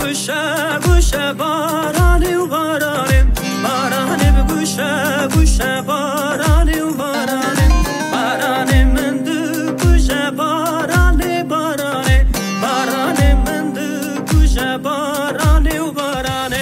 گوشه گوشه بارانی و بارانی بارانی به گوشه گوشه بارانی و بارانی بارانی من دو گوشه بارانی بارانی بارانی من دو گوشه بارانی و بارانی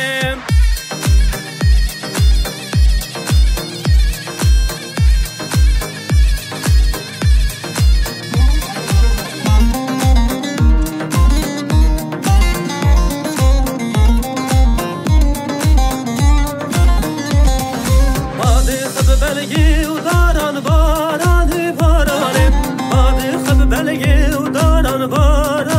بلگی و داران بارانی بارانی بادی خب بلگی و داران بارانی